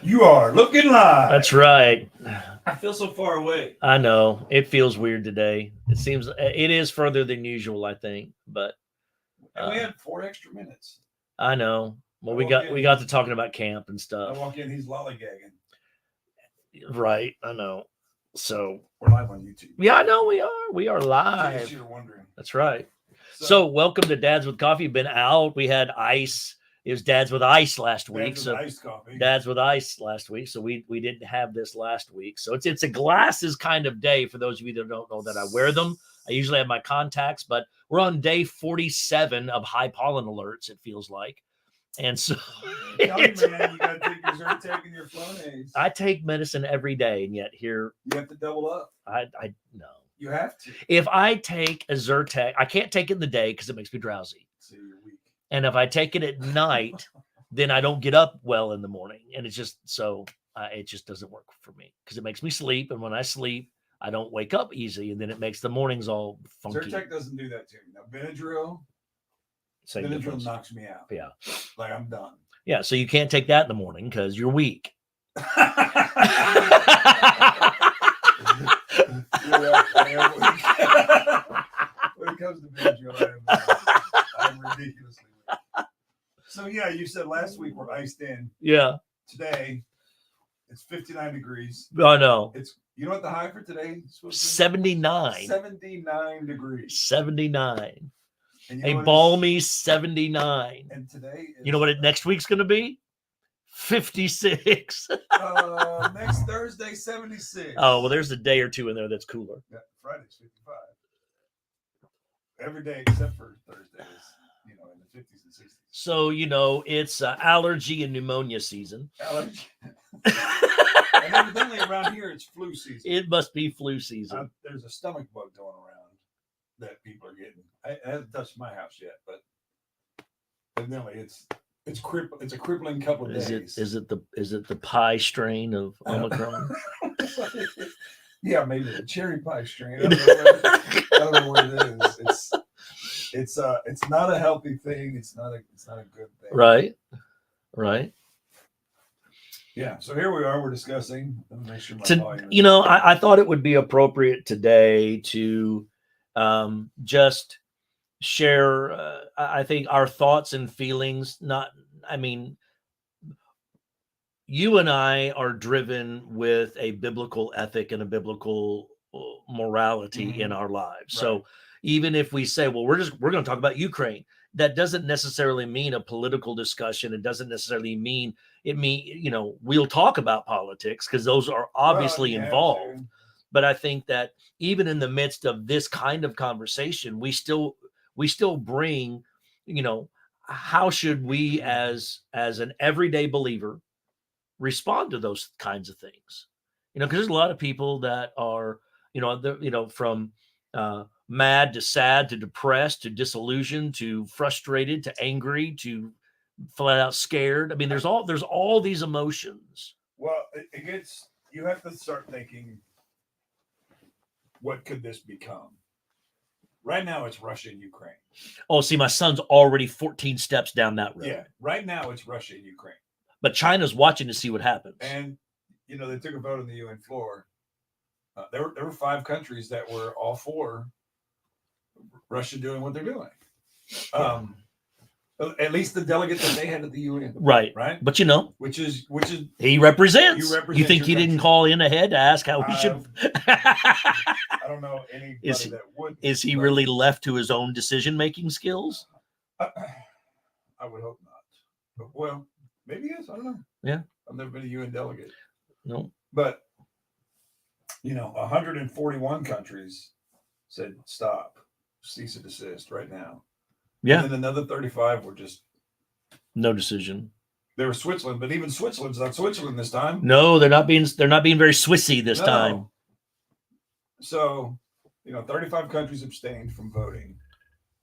You are looking live. That's right. I feel so far away. I know. It feels weird today. It is further than usual, I think. But And we had 4 extra minutes. I know. Well, I we walk got in, we got to talking about camp and I stuff. walk in, he's lollygagging. Right. I know. So We're live on YouTube. yeah, I know we are. We are In case live. you're wondering. That's right. So welcome to Dads with Coffee. Been out. We had ice. It was Dads with Ice last week. Dads with iced coffee. Dads with Ice last week. So we didn't have this last week. So it's a glasses kind of day for those of you that don't know that I wear them. I usually have my contacts, but we're on day 47 of high pollen alerts, it feels like. And so Tell me, man, you gotta take your Zyrtec and your Flonase. I take medicine every day, and yet here You have to double up. I no. You have to. If I take a Zyrtec, I can't take it in the day because it makes me drowsy. So you're weak. And if I take it at night, then I don't get up well in the morning, and it's just so it just doesn't work for me because it makes me sleep, and when I sleep, I don't wake up easy, and then it makes the mornings all funky. Zyrtec doesn't do that to me. Now Benadryl Same difference. knocks me out. Yeah. Like I'm done. Yeah, so you can't take that in the morning because you're weak. Yeah, I am weak. When it comes to Benadryl, I'm ridiculously weak. So yeah, you said last week we're iced in. Yeah. Today, it's 59 degrees. I know. It's you know what the high for today is supposed to be? 79. 79 degrees. 79. And A balmy 79. And today is, You know what next week's going to be? 56. Next Thursday, 76. Oh, well, there's a day or two in there that's cooler. Yeah, Friday's 55. Every day except for Thursdays, in the 50s and 60s. So, it's allergy and pneumonia season. Allergy. And evidently around here, it's flu season. It must be flu season. There's a stomach bug going around that people are getting. It hasn't touched my house yet, but evidently it's a crippling couple of days. Is it the pie strain of Omicron? Yeah, maybe the cherry pie strain. I don't know what it is. It's not a healthy thing. It's not a good thing. Right. Yeah. So here we are. We're discussing. Let me make sure my volume. I thought it would be appropriate today to just share. I think our thoughts and feelings. You and I are driven with a biblical ethic and a biblical morality in our lives. Right. So even if we say, well, we're going to talk about Ukraine, that doesn't necessarily mean a political discussion. It doesn't necessarily mean we'll talk about politics because those are obviously involved. But I think that even in the midst of this kind of conversation, we still bring, how should we as an everyday believer respond to those kinds of things? Because there's a lot of people that are, from mad to sad to depressed to disillusioned to frustrated to angry to flat out scared. I mean, there's all these emotions. Well, you have to start thinking, what could this become? Right now, it's Russia and Ukraine. Oh, see, my son's already 14 steps down that road. Yeah, right now it's Russia and Ukraine. But China's watching to see what happens. And, they took a vote on the UN floor. There were 5 countries that were all for Russia doing what they're doing. At least the delegate that they had at the UN. Right. But which is he represents. You think he didn't call in ahead to ask how he should? I don't know anybody that would. Is he really left to his own decision-making skills? I would hope not. Well, maybe yes. I don't know. Yeah. I've never been a UN delegate. No. But 141 countries said stop, cease and desist right now. Yeah. And then another 35 were just no decision. They were Switzerland, but even Switzerland's not Switzerland this time. No, they're not being very Swissy this time. So, 35 countries abstained from voting,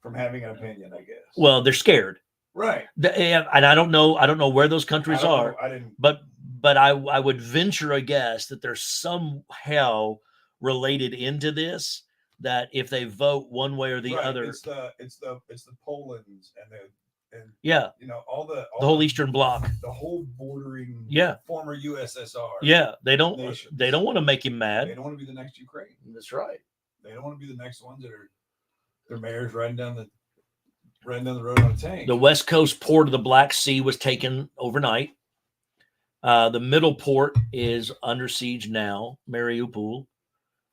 from having an opinion, I guess. Well, they're scared. Right. And I don't know where those countries are. I didn't. But I would venture a guess that they're somehow related into this. That if they vote one way or the other, it's the Poland's and all the whole Eastern Bloc, the whole bordering Yeah. former USSR. Yeah. They don't nations. they don't want to make him mad. They don't want to be the next Ukraine. That's right. They don't want to be the next ones that are their mayors riding down the road on a tank. The west coast port of the Black Sea was taken overnight. The middle port is under siege now, Mariupol.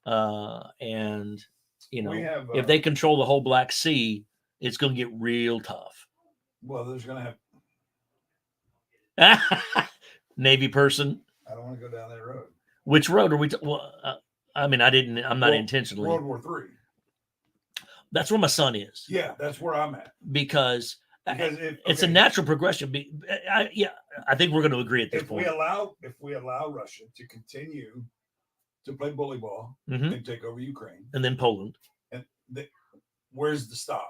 And if they control the whole Black Sea, it's going to get real tough. Well, there's going to have Navy person. I don't want to go down that road. Which road are we? I'm not intentionally. World War III. That's where my son is. Yeah, that's where I'm at. Because it's a natural progression. I think we're going to agree at this point. If we allow Russia to continue to play bully ball and take over Ukraine, and then Poland, and where's the stop?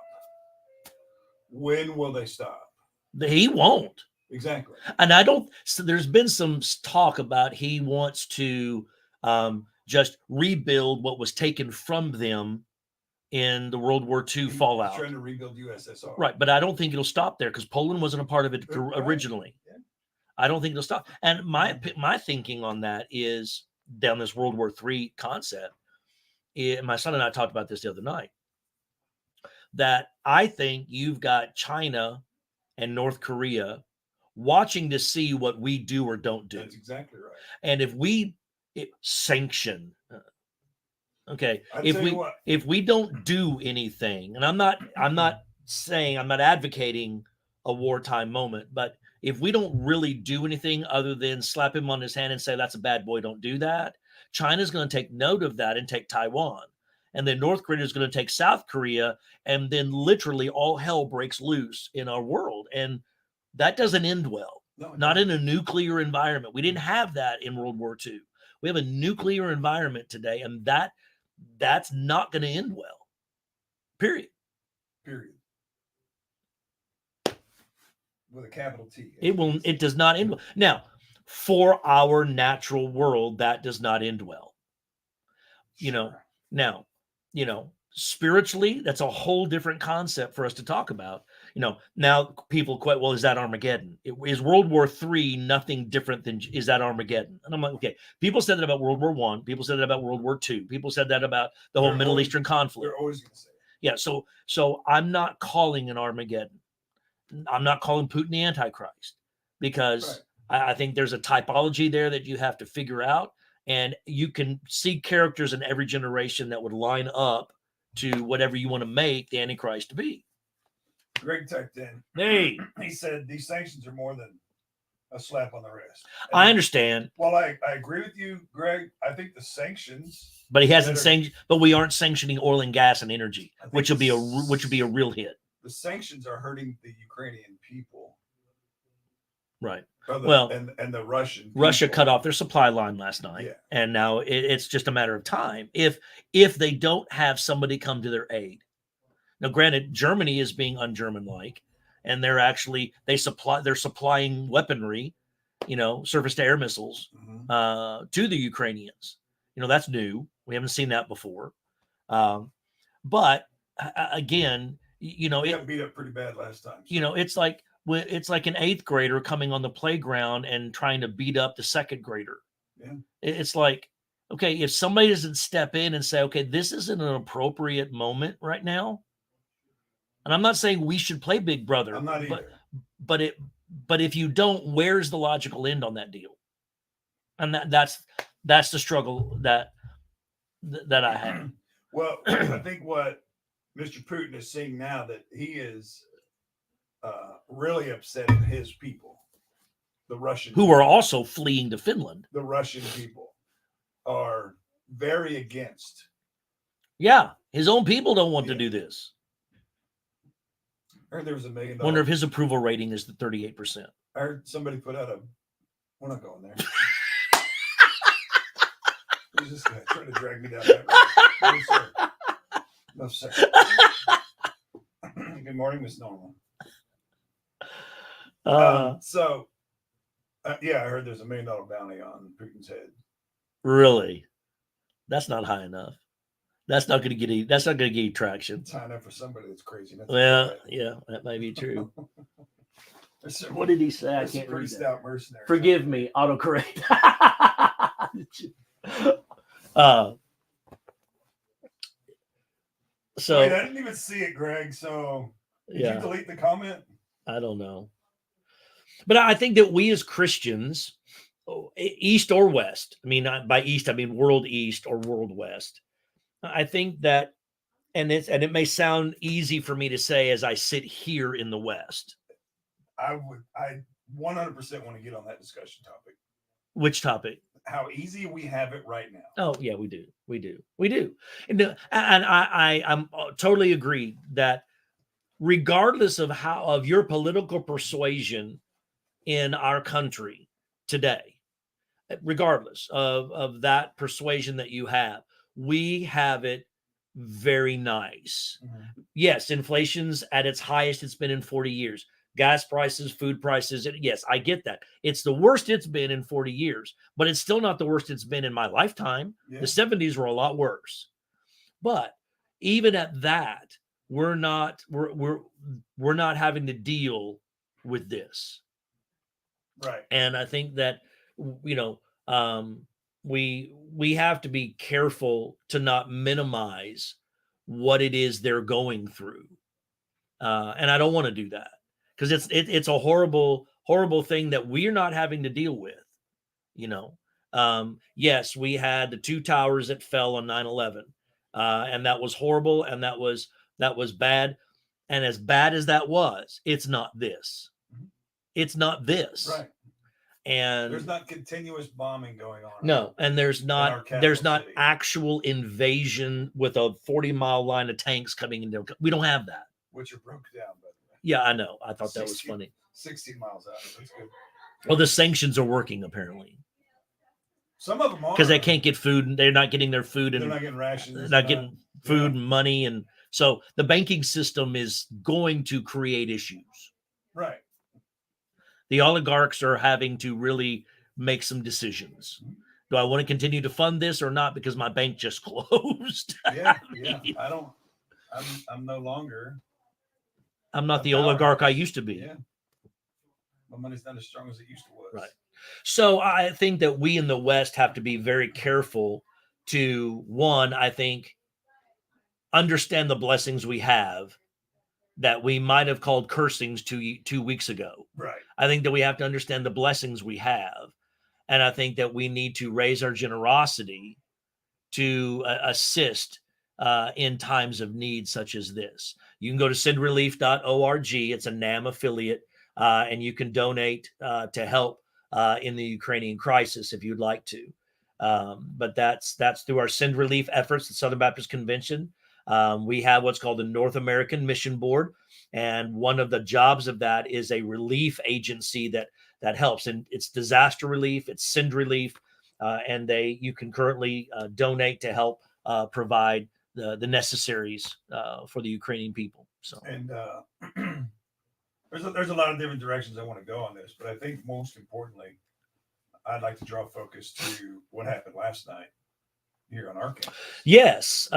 When will they stop? He won't. Exactly. And I don't. So there's been some talk about he wants to just rebuild what was taken from them in the World War II fallout. He's trying to rebuild USSR. Right, but I don't think it'll stop there because Poland wasn't a part of it originally. Yeah. I don't think it'll stop. And my thinking on that is down this World War III concept. My son and I talked about this the other night. That I think you've got China and North Korea watching to see what we do or don't do. That's exactly right. And if we sanction, okay, if we don't do anything, and I'm not advocating a wartime moment, but if we don't really do anything other than slap him on his hand and say that's a bad boy, don't do that, China's going to take note of that and take Taiwan. And then North Korea is going to take South Korea, and then literally all hell breaks loose in our world. And that doesn't end well. No, not in a nuclear environment. We didn't have that in World War II. We have a nuclear environment today, and that's not going to end well. Period. With a capital T. It does not end well. Now, for our natural world, that does not end well. Sure. Spiritually, that's a whole different concept for us to talk about. Now people quite, well, is that Armageddon? Is World War III nothing different than, is that Armageddon? And I'm like, okay, people said that about World War I. People said that about World War II. People said that about the whole Middle Eastern conflict. They're always going to say it. Yeah, so I'm not calling an Armageddon. I'm not calling Putin the Antichrist because I think there's a typology there that you have to figure out. And you can see characters in every generation that would line up to whatever you want to make the Antichrist to be. Greg typed in. Hey. He said these sanctions are more than a slap on the wrist. And I understand. Well, I agree with you, Greg. I think the sanctions. But he hasn't sanctioned. But we aren't sanctioning oil and gas and energy, which would be a real hit. The sanctions are hurting the Ukrainian people. Right. And the Russian people. Russia cut off their supply line last night, and now it's just a matter of time if they don't have somebody come to their aid. Now, granted, Germany is being un-German-like, and they're supplying weaponry, surface-to-air missiles to the Ukrainians. That's new. We haven't seen that before. But again, they got beat up pretty bad last time. It's like an eighth grader coming on the playground and trying to beat up the second grader. Yeah. It's like, okay, if somebody doesn't step in and say, okay, this isn't an appropriate moment right now. And I'm not saying we should play Big Brother. I'm not either. But if you don't, where's the logical end on that deal? And that's the struggle that I have. Well, I think what Mr. Putin is seeing now that he is really upsetting his people, the Russian who are also fleeing to Finland. The Russian people are very against. Yeah, his own people don't want to do this. I heard there was $1 million. Wonder if his approval rating is the 38%. I heard somebody put out we're not going there. Who's this guy trying to drag me down that road? No, sir. Good morning, Miss Normal. I heard there's $1 million bounty on Putin's head. Really? That's not high enough. That's not going to get you traction. It's high enough for somebody that's crazy. Yeah, that may be true. What did he say? I There's some can't pretty read that. stout mercenaries. Forgive me, autocorrect. So Wait, I didn't even see it, Greg. So did you yeah, delete the comment? I don't know. But I think that we as Christians, East or West, I mean, by East, I mean world East or world West. I think that, and it may sound easy for me to say as I sit here in the West. I 100% want to get on that discussion topic. Which topic? How easy we have it right now. Oh yeah, we do. And I'm totally agree that regardless of your political persuasion in our country today, regardless of that persuasion that you have, we have it very nice. Mm-hmm. Yes, inflation's at its highest it's been in 40 years. Gas prices, food prices, yes, I get that. It's the worst it's been in 40 years, but it's still not the worst it's been in my lifetime. Yeah. The 70s were a lot worse. But even at that, we're not having to deal with this. Right. And I think that we have to be careful to not minimize what it is they're going through. And I don't want to do that because it's a horrible thing that we're not having to deal with. Yes, we had the 2 towers that fell on 9/11, and that was horrible, and that was bad. And as bad as that was, it's not this. It's not this. Right. And there's not continuous bombing going on. No, and there's not city. actual invasion with a 40-mile line of tanks coming in there. We don't have that. Which are broke down, by the way. Yeah, I know. I thought that was funny. 16 miles out. That's good. Well, the sanctions are working apparently. Some of them are because they can't get food. They're not getting their food, and they're not getting rations. They're not getting food and money, and so the banking system is going to create issues. Right. The oligarchs are having to really make some decisions. Do I want to continue to fund this or not because my bank just closed? Yeah. I'm no longer. I'm not the oligarch I used to be. Yeah. My money's not as strong as it used to was. Right. So I think that we in the West have to be very careful to, one, I think, understand the blessings we have that we might have called cursings 2 weeks ago. Right. I think that we have to understand the blessings we have. And I think that we need to raise our generosity to assist in times of need such as this. You can go to sendrelief.org. It's a NAM affiliate, and you can donate to help in the Ukrainian crisis if you'd like to. But that's through our Send Relief efforts, the Southern Baptist Convention. We have what's called the North American Mission Board, and one of the jobs of that is a relief agency that helps, and it's disaster relief, it's Send Relief, and you can currently donate to help provide the necessaries for the Ukrainian people. So, and there's a lot of different directions I want to go on this, but I think most importantly, I'd like to draw focus to what happened last night here on our campus. Yes.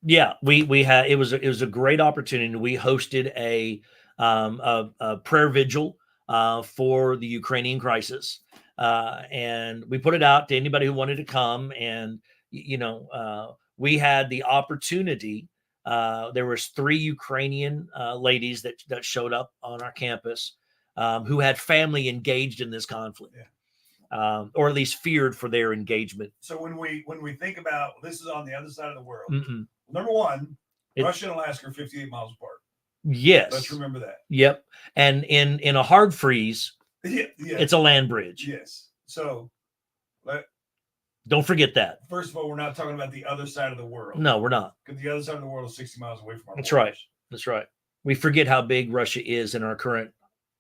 Yeah, we had, it was a great opportunity. We hosted a prayer vigil for the Ukrainian crisis. And we put it out to anybody who wanted to come. And, we had the opportunity. There was 3 Ukrainian ladies that showed up on our campus who had family engaged in this conflict. Yeah. Or at least feared for their engagement. So when we think about this is on the other side of the world. Mm-mm. Number one, Russia and Alaska are 58 miles apart. Yes. Let's remember that. Yep. And in a hard freeze, it's a land bridge. Yes. So don't forget that. First of all, we're not talking about the other side of the world. No, we're not. Because the other side of the world is 60 miles away from our That's borders. right. That's right. We forget how big Russia is in our current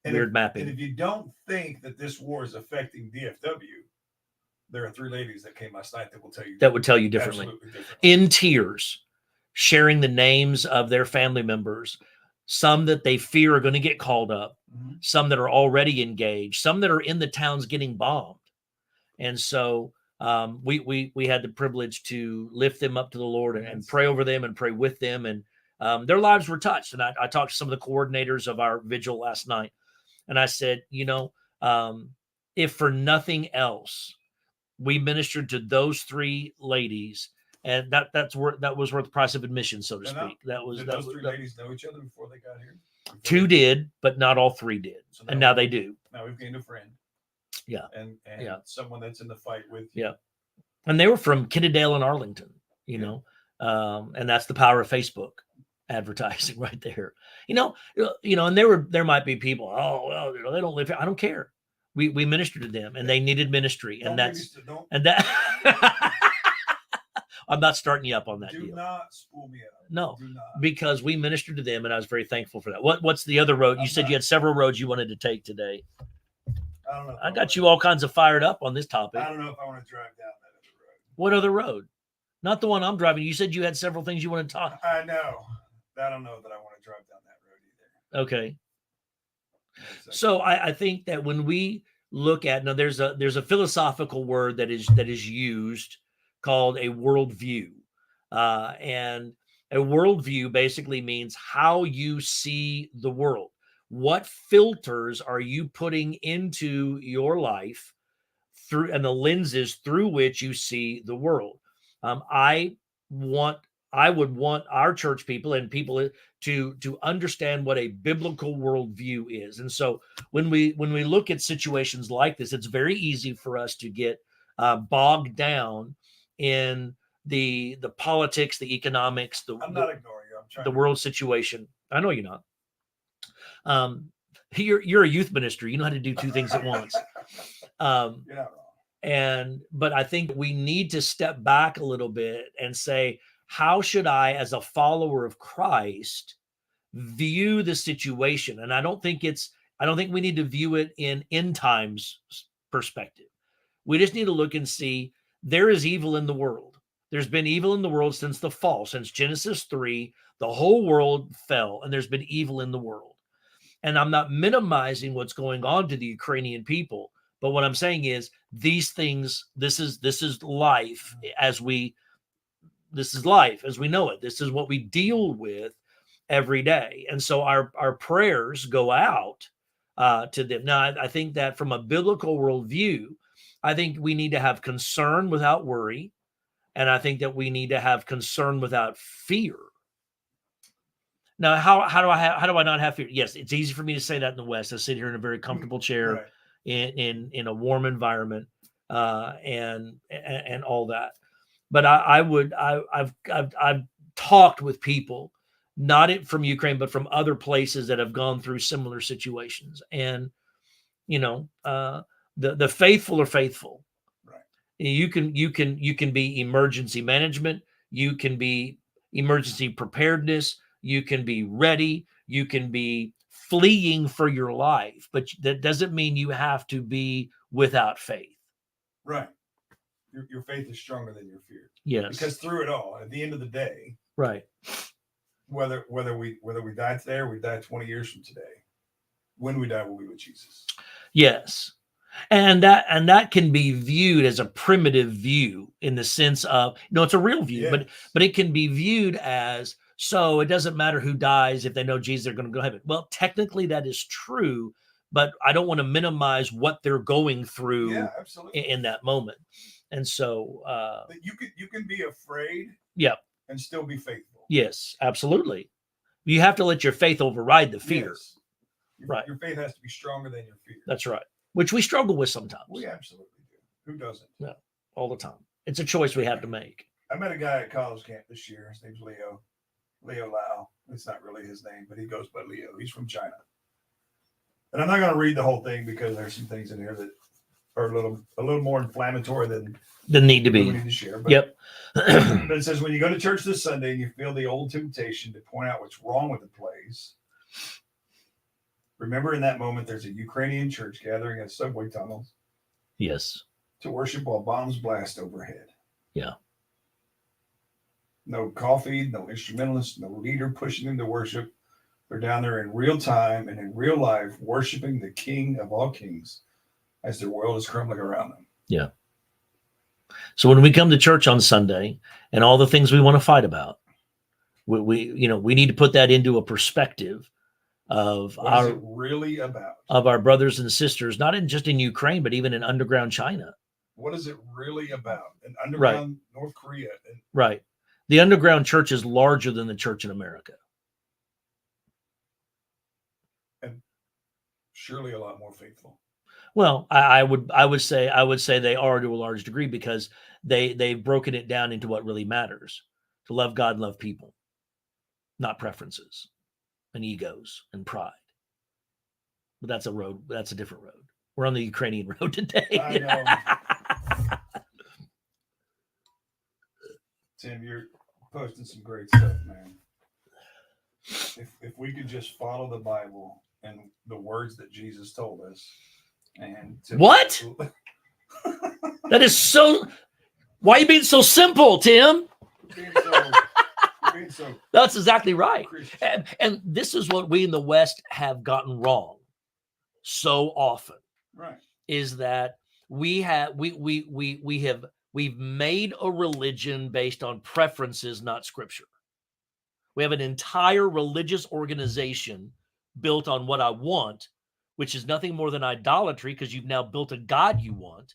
weird mapping. And if you don't think that this war is affecting DFW, there are 3 ladies that came last night that will tell you that would tell you differently. In tears, sharing the names of their family members, some that they fear are going to get called up, some that are already engaged, some that are in the towns getting bombed. And so we had the privilege to lift them up to the Lord and pray over them and pray with them. And their lives were touched. And I talked to some of the coordinators of our vigil last night, and I said, if for nothing else, we ministered to those 3 ladies, and that was worth the price of admission, so to speak. Did those 3 ladies know each other before they got here? 2 did, but not all 3 did, So and now they do. Now we've gained a friend. Yeah, and yeah. someone that's in the fight with you. Yeah, and they were from Kennedale and Arlington, and that's the power of Facebook advertising right there. And there might be people, oh well, they don't live here. I don't care. We minister to them, and they needed ministry, and that. I'm not starting you up on that. Do not spool me up. No, do not. Because we ministered to them, and I was very thankful for that. What's the other road? You said you had several roads you wanted to take today. I don't know. I got you all kinds of fired up on this topic. I don't know if I want to drive down that other road. What other road? Not the one I'm driving. You said you had several things you want to talk. I know. I don't know that I want to drive down that road either. Okay. So I think that when we look at, now there's a philosophical word that is used called a worldview, and a worldview basically means how you see the world. What filters are you putting into your life through, and the lenses through which you see the world? I would want our church people and people to understand what a biblical worldview is. And so when we look at situations like this, it's very easy for us to get bogged down in the politics, the economics, I'm not ignoring you. I'm trying the world situation. I know you're not. You're a youth minister. You know how to do 2 things at once. You're not wrong. But I think we need to step back a little bit and say, how should I, as a follower of Christ, view the situation? And I don't think we need to view it in end times perspective. We just need to look and see there is evil in the world. There's been evil in the world since the fall, since Genesis 3, the whole world fell, and there's been evil in the world. And I'm not minimizing what's going on to the Ukrainian people, but what I'm saying is these things, this is life as we know it. This is what we deal with every day. And so our prayers go out to them. Now, I think that from a biblical worldview, I think we need to have concern without worry. And I think that we need to have concern without fear. Now, how do I not have fear? Yes, it's easy for me to say that in the West. I sit here in a very comfortable chair in a warm environment and all that. But I've talked with people, not from Ukraine, but from other places that have gone through similar situations. And, the faithful are faithful. Right. You can be emergency management. You can be emergency preparedness. You can be ready. You can be fleeing for your life, but that doesn't mean you have to be without faith. Right. Your faith is stronger than your fear. Yes. Because through it all, at the end of the day, right. Whether we die today or we die 20 years from today, when we die, we'll be with Jesus. Yes. And that can be viewed as a primitive view in the sense of, it's a real view, yes. but it can be viewed as, so it doesn't matter who dies. If they know Jesus, they're going to go to heaven. Well, technically that is true, but I don't want to minimize what they're going through in that moment. And so you can be afraid, and still be faithful. Yes, absolutely. You have to let your faith override the fear. Yes. Your faith has to be stronger than your fear. That's right. Which we struggle with sometimes. We absolutely do. Who doesn't? No, all the time. It's a choice we have to make. I met a guy at college camp this year. His name's Leo Lau. It's not really his name, but he goes by Leo. He's from China. And I'm not going to read the whole thing because there's some things in here that are a little more inflammatory than need to be. We need to share. But, but it says, when you go to church this Sunday and you feel the old temptation to point out what's wrong with the place, remember in that moment there's a Ukrainian church gathering at subway tunnels. Yes. To worship while bombs blast overhead. Yeah. No coffee, no instrumentalist, no leader pushing them to worship. They're down there in real time and in real life, worshiping the King of all kings as their world is crumbling around them. Yeah. So when we come to church on Sunday and all the things we want to fight about, We need to put that into a perspective of what is it really about? Of our brothers and sisters, not just in Ukraine, but even in underground China. What is it really about? In underground North Korea. Right. The underground church is larger than the church in America. And surely a lot more faithful. Well, I would say they are to a large degree because they've broken it down into what really matters: to love God and love people, not preferences and egos and pride. But that's a different road. We're on the Ukrainian road today. I know. Tim, you're posting some great stuff, man. If we could just follow the Bible and the words that Jesus told us, and what? That is so. Why are you being so simple, Tim? That's exactly right. And this is what we in the West have gotten wrong so often. Right. Is that we've made a religion based on preferences, not scripture. We have an entire religious organization built on what I want, which is nothing more than idolatry, because you've now built a God you want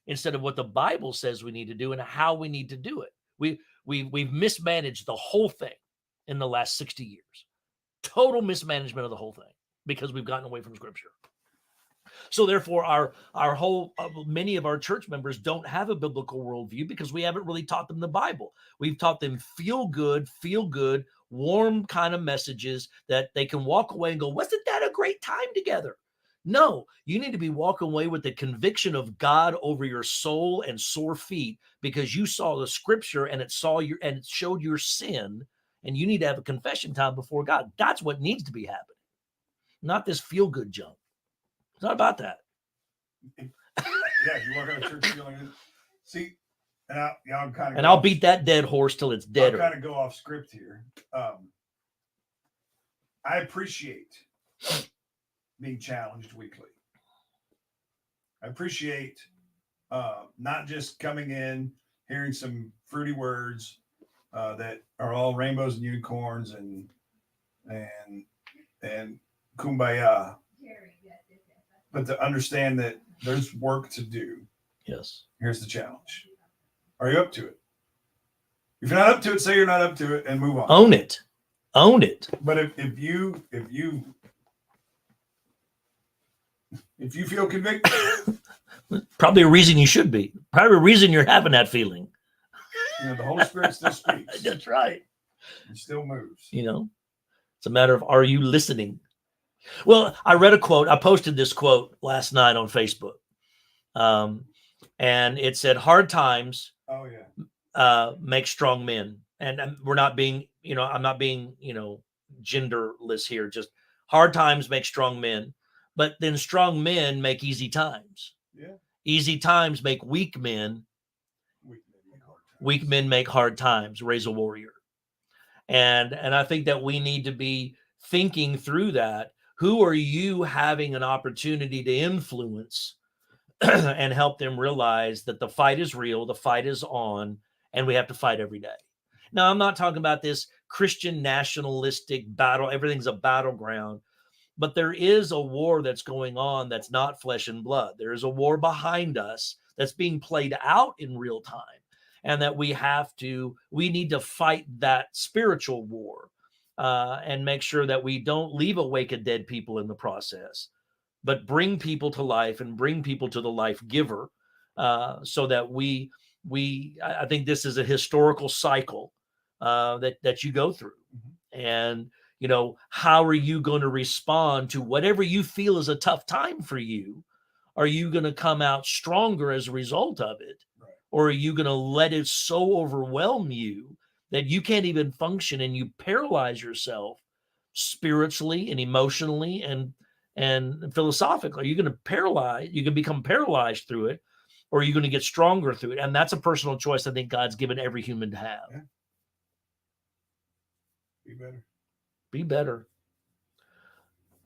instead of what the Bible says we need to do and how we need to do it. We've mismanaged the whole thing in the last 60 years. Total mismanagement of the whole thing because we've gotten away from scripture. So therefore, our whole many of our church members don't have a biblical worldview because we haven't really taught them the Bible. We've taught them feel good, warm kind of messages that they can walk away and go, wasn't that a great time together? No, you need to be walking away with the conviction of God over your soul and sore feet because you saw the scripture and it showed your sin, and you need to have a confession time before God. That's what needs to be happening, not this feel good junk. It's not about that. Yeah, you walk out of church feeling it. See, I'm kind of. And I'll beat that dead horse till it's dead. I'll kind of go off script here. I appreciate being challenged weekly. I appreciate not just coming in, hearing some fruity words that are all rainbows and unicorns and kumbaya, but to understand that there's work to do. Yes. Here's the challenge. Are you up to it? If you're not up to it, say you're not up to it and move on. Own it. Own it. But if you feel convicted, probably a reason you should be. Probably a reason you're having that feeling. The Holy Spirit still speaks. That's right. It still moves. It's a matter of, are you listening? Well, I read a quote. I posted this quote last night on Facebook. And it said, hard times make strong men. And we're not being, I'm not being, genderless here. Just hard times make strong men. But then strong men make easy times. Yeah. Easy times make weak men. Weak men make hard times. Raise a warrior. And I think that we need to be thinking through that. Who are you having an opportunity to influence and help them realize that the fight is real, the fight is on, and we have to fight every day? Now, I'm not talking about this Christian nationalistic battle. Everything's a battleground. But there is a war that's going on that's not flesh and blood. There is a war behind us that's being played out in real time. And that we need to fight that spiritual war and make sure that we don't leave a wake of dead people in the process, but bring people to life and bring people to the life giver so that I think this is a historical cycle that you go through. Mm-hmm. And, how are you going to respond to whatever you feel is a tough time for you? Are you going to come out stronger as a result of it? Right. Or are you going to let it so overwhelm you that you can't even function and you paralyze yourself spiritually and emotionally and philosophically? Are you going to paralyze? You can become paralyzed through it, or are you going to get stronger through it? And that's a personal choice I think God's given every human to have. Yeah. Be better. Be better.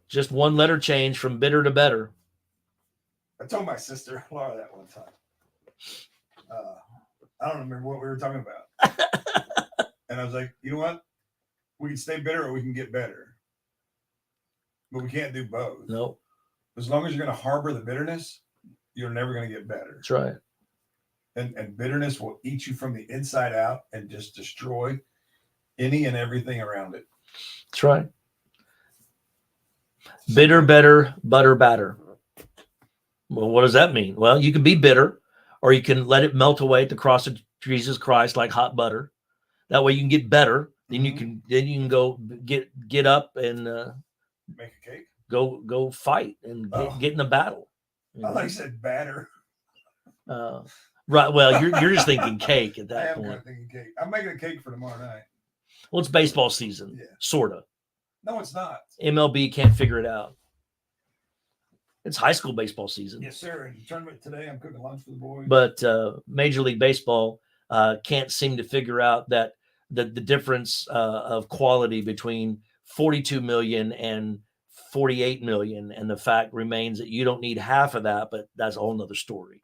Just one letter change from bitter to better. I told my sister Laura that one time. I don't remember what we were talking about. And I was like, you know what? We can stay bitter or we can get better. But we can't do both. No. As long as you're going to harbor the bitterness, you're never going to get better. That's right. And bitterness will eat you from the inside out and just destroy any and everything around it. That's right. Bitter, better, butter, batter. Well, what does that mean? Well, you can be bitter, or you can let it melt away at the cross of Jesus Christ like hot butter. That way you can get better. Then you can go get up and make a cake. Go fight and get in a battle. I thought you said batter. Right. Well, you're just thinking cake at that point. I am thinking cake. I'm making a cake for tomorrow night. Well, it's baseball season, sort of. No, it's not. MLB can't figure it out. It's high school baseball season. Yes, sir. And tournament today, I'm cooking lunch for the boys. But Major League Baseball can't seem to figure out that the difference of quality between 42 million and 48 million, and the fact remains that you don't need half of that, but that's a whole nother story.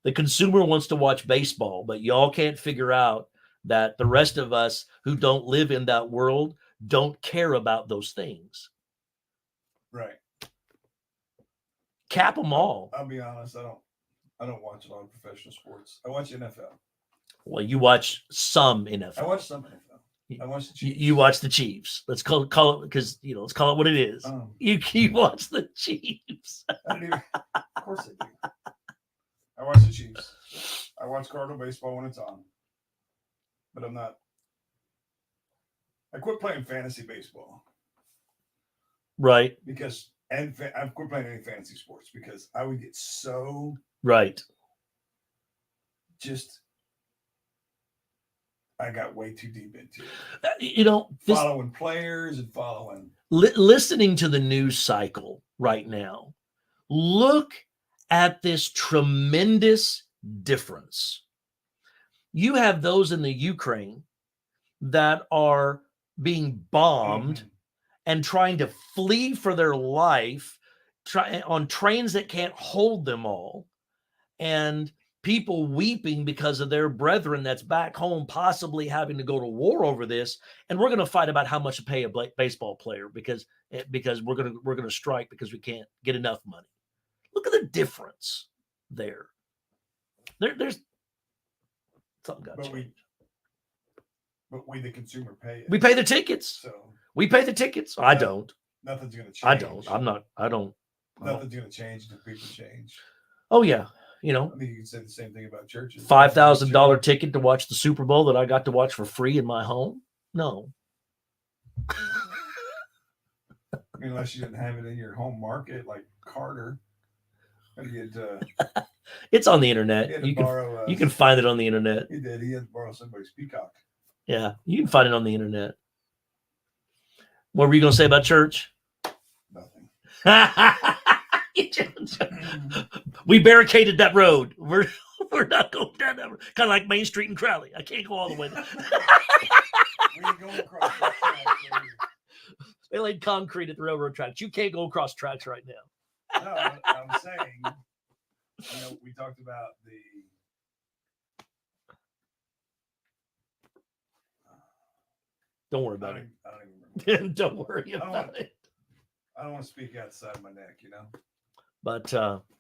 The consumer wants to watch baseball, but y'all can't figure out that the rest of us who don't live in that world don't care about those things. Right. Cap them all. I'll be honest, I don't watch a lot of professional sports. I watch NFL. Well, you watch some NFL. I watch some NFL. I watch the Chiefs. You watch the Chiefs. Let's call it because let's call it what it is. You watch the Chiefs. Of course I do. I watch the Chiefs. I watch Cardinal baseball when it's on, but I'm not. I quit playing fantasy baseball. Right. Because I've quit playing any fantasy sports because I would get so just. I got way too deep into it. Following players and following. Listening to the news cycle right now, look at this tremendous difference. You have those in the Ukraine that are being bombed and trying to flee for their life on trains that can't hold them all, and people weeping because of their brethren that's back home, possibly having to go to war over this. And we're going to fight about how much to pay a baseball player because we're going to strike because we can't get enough money. Look at the difference there. There's something got changed. But we, the consumer, pay it. We pay the tickets. So we pay the tickets. I don't. Nothing's going to change. I don't. Nothing's going to change until people change. Oh yeah. I mean, you can say the same thing about churches. $5,000 ticket to watch the Super Bowl that I got to watch for free in my home? No. Unless you didn't have it in your home market, like Carter. It's on the internet. You can find it on the internet. He did. He had to borrow somebody's peacock. Yeah, you can find it on the internet. What were you going to say about church? Nothing. We barricaded that road. We're not going down that road. Kind of like Main Street in Crowley. I can't go all the way there. We ain't going across the tracks. They laid concrete at the railroad tracks. You can't go across tracks right now. No, I'm saying, we talked about the don't worry about it. I don't even remember. Don't worry about it. I don't want to speak outside my neck, But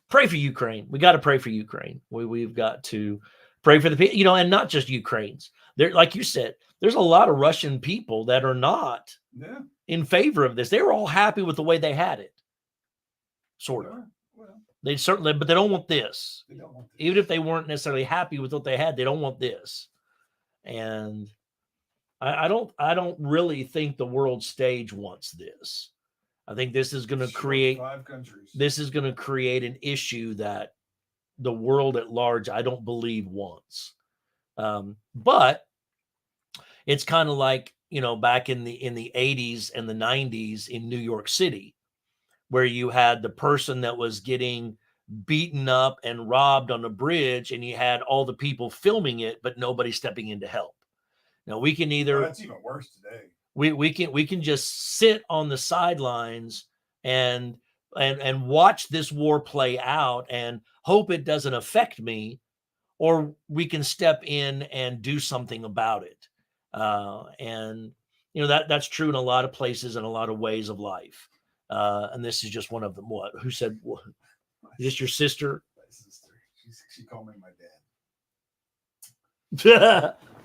pray for Ukraine. We got to pray for Ukraine. We've got to pray for the people, and not just Ukrainians. There, like you said, there's a lot of Russian people that are not in favor of this. They were all happy with the way they had it, sort of. Well, they certainly, but they don't want this. They don't want this. Even if they weren't necessarily happy with what they had, they don't want this. And I don't really think the world stage wants this. I think this is going to create 5 countries. This is going to create an issue that the world at large, I don't believe, wants. But it's kind of like, back in the 80s and the 90s in New York City, where you had the person that was getting beaten up and robbed on a bridge, and you had all the people filming it, but nobody stepping in to help. Now we can either that's even worse today. We can just sit on the sidelines and watch this war play out and hope it doesn't affect me, we can step in and do something about it. And that's true in a lot of places and a lot of ways of life. And this is just one of them. What? Who said? What? Is this your sister? My sister. She called me my dad. It's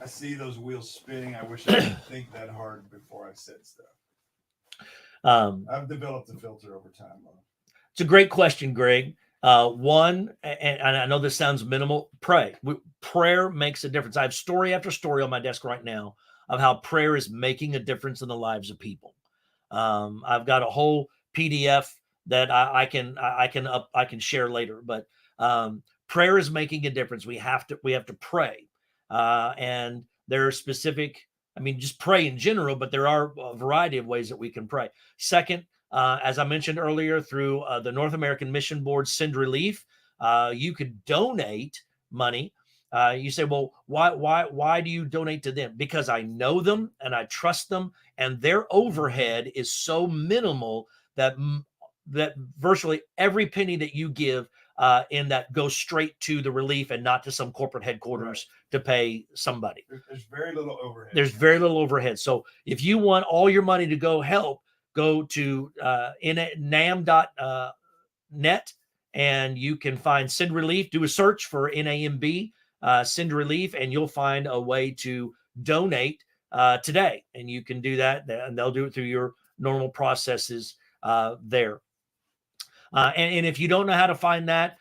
I see those wheels spinning. I wish I could think that hard before I said stuff. I've developed a filter over time. a great question, Greg. One, and I know this sounds minimal, pray. Prayer makes a difference. I have story after story on my desk right now of how prayer is making a difference in the lives of people. I've got a whole PDF that I can share later, but prayer is making a difference. We have to pray, and there are specific. I mean, just pray in general, but there are a variety of ways that we can pray. Second, as I mentioned earlier, through the North American Mission Board Send Relief, you could donate money. You say, well, why do you donate to them? Because I know them and I trust them, and their overhead is so minimal that virtually every penny that you give in that goes straight to the relief and not to some corporate headquarters to pay somebody. There's very little overhead. There's very little overhead. So if you want all your money to go help, go to nam.net and you can find Send Relief. Do a search for NAMB, Send Relief, and you'll find a way to donate today. And you can do that, and they'll do it through your normal processes there. And if you don't know how to find that,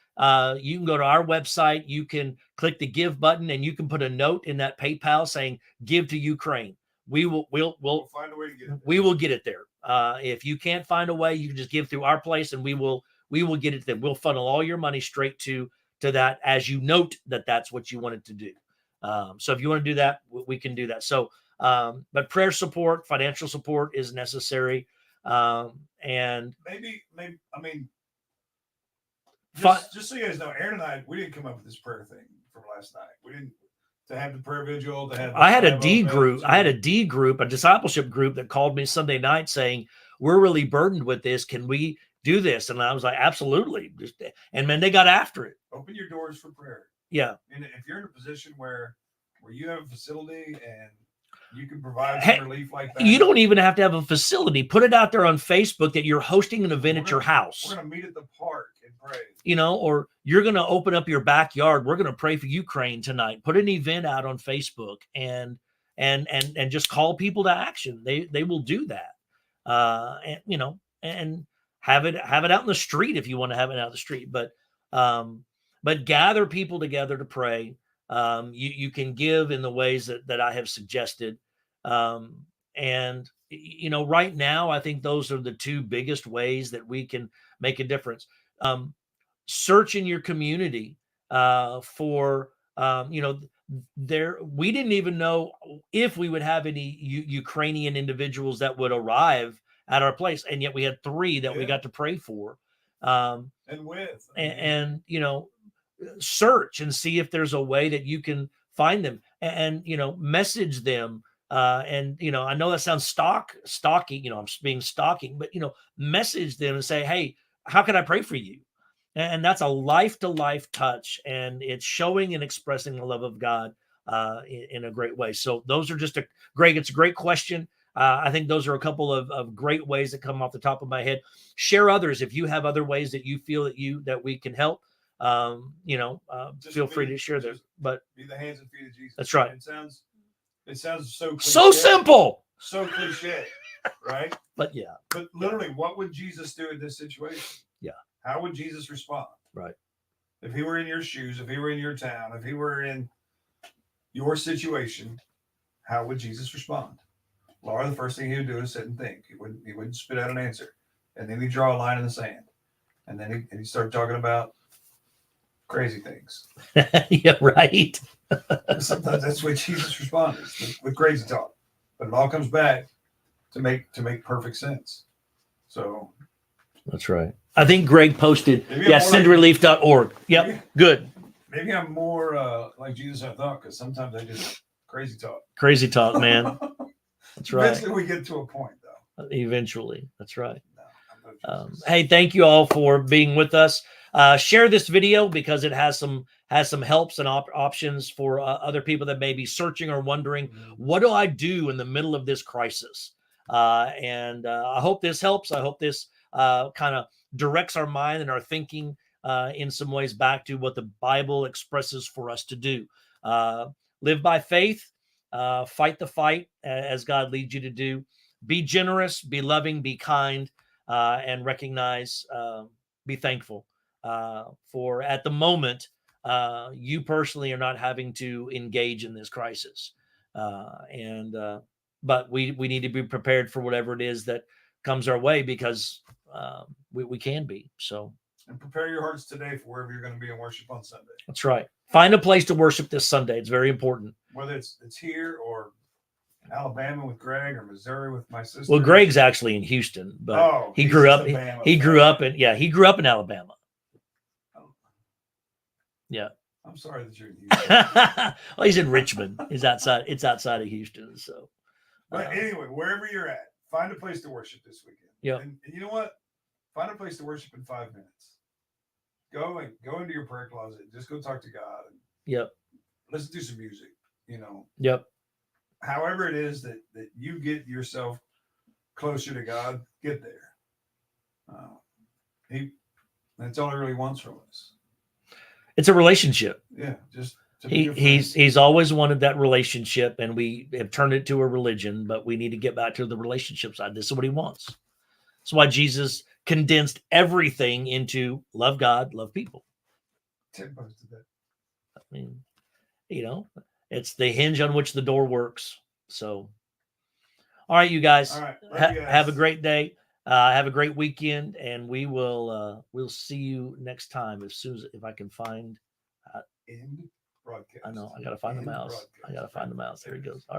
you can go to our website. You can click the give button, and you can put a note in that PayPal saying "Give to Ukraine." We'll find a way to get it. We will get it there. If you can't find a way, you can just give through our place, and we will get it there. We'll funnel all your money straight to that, as you note that that's what you wanted to do. So if you want to do that, we can do that. So, but prayer support, financial support is necessary, and maybe I mean. Just so you guys know, Aaron and I, we didn't come up with this prayer thing from last night. We didn't to have the prayer vigil. I had a D group. I had a D group, a discipleship group that called me Sunday night saying, "We're really burdened with this. Can we do this?" And I was like, "Absolutely." And man, they got after it. Open your doors for prayer. Yeah. And if you're in a position where you have a facility and you can provide some relief like that. You don't even have to have a facility. Put it out there on Facebook that you're hosting an event at your house. We're going to meet at the park and pray. Or you're going to open up your backyard. We're going to pray for Ukraine tonight. Put an event out on Facebook and just call people to action. They will do that. And have it out in the street if you want to have it out in the street. But gather people together to pray. You can give in the ways that I have suggested. And right now, I think those are the two biggest ways that we can make a difference. Search in your community for, we didn't even know if we would have any Ukrainian individuals that would arrive at our place. And yet we had 3 that we got to pray for. Search and see if there's a way that you can find them and message them. I know that sounds stalking, I'm being stalking, but message them and say, "Hey, how can I pray for you?" And that's a life-to-life touch, and it's showing and expressing the love of God in a great way. So those are just Greg, it's a great question. I think those are a couple of great ways that come off the top of my head. Share others if you have other ways that you feel that we can help. Feel free to share those. But be the hands and feet of Jesus. That's right. It sounds so cliche, so simple, so cliche, right? But yeah. But literally, what would Jesus do in this situation? Yeah. How would Jesus respond? Right. If he were in your shoes, if he were in your town, if he were in your situation, how would Jesus respond? Laura, the first thing he would do is sit and think. He wouldn't spit out an answer, and then he'd draw a line in the sand, and then he'd start talking about crazy things. Yeah, right. Sometimes that's what Jesus responds with crazy talk, but it all comes back to make perfect sense. So that's right. I think Greg posted, sendrelief.org. Yep, good. Maybe I'm more like Jesus I thought, because sometimes I just crazy talk. Crazy talk, man. That's right. Eventually we get to a point, though. Eventually, that's right. Hey, thank you all for being with us. Share this video because it has some has some helps and options for other people that may be searching or wondering, Mhm. what do I do in the middle of this crisis? And I hope this helps. I hope this kind of directs our mind and our thinking in some ways back to what the Bible expresses for us to do. Live by faith, fight the fight as God leads you to do. Be generous, be loving, be kind, and recognize, be thankful for at the moment, you personally are not having to engage in this crisis. But we need to be prepared for whatever it is that comes our way, because we can be. So, and prepare your hearts today for wherever you're going to be in worship on Sunday. that's right. Find a place to worship this Sunday. It's very important. Whether it's here or Alabama with Greg or Missouri with my sister. Well, Greg's actually in Houston, but he grew up. He grew up in he grew up in Alabama. Yeah. I'm sorry that you're in Houston. Well, he's in Richmond. It's outside of Houston. So, but anyway, wherever you're at, find a place to worship this weekend. Yeah. And you know what? Find a place to worship in 5 minutes. Go into your prayer closet. Just go talk to God. And yep. Listen to some music. You know. Yep. However it is that you get yourself closer to God, get there. That's all he really wants from us. It's a relationship. Yeah, just he's always wanted that relationship, and we have turned it to a religion, but we need to get back to the relationship side. This is what he wants. That's why Jesus condensed everything into love God, love people. 10 bucks to that. I mean, it's the hinge on which the door works. So, all right, you guys. All right, love you guys. Have a great day. Have a great weekend, and we'll see you next time as soon as if I can find. End broadcast. I know I gotta find the mouse. I gotta find the mouse. There he goes. All right.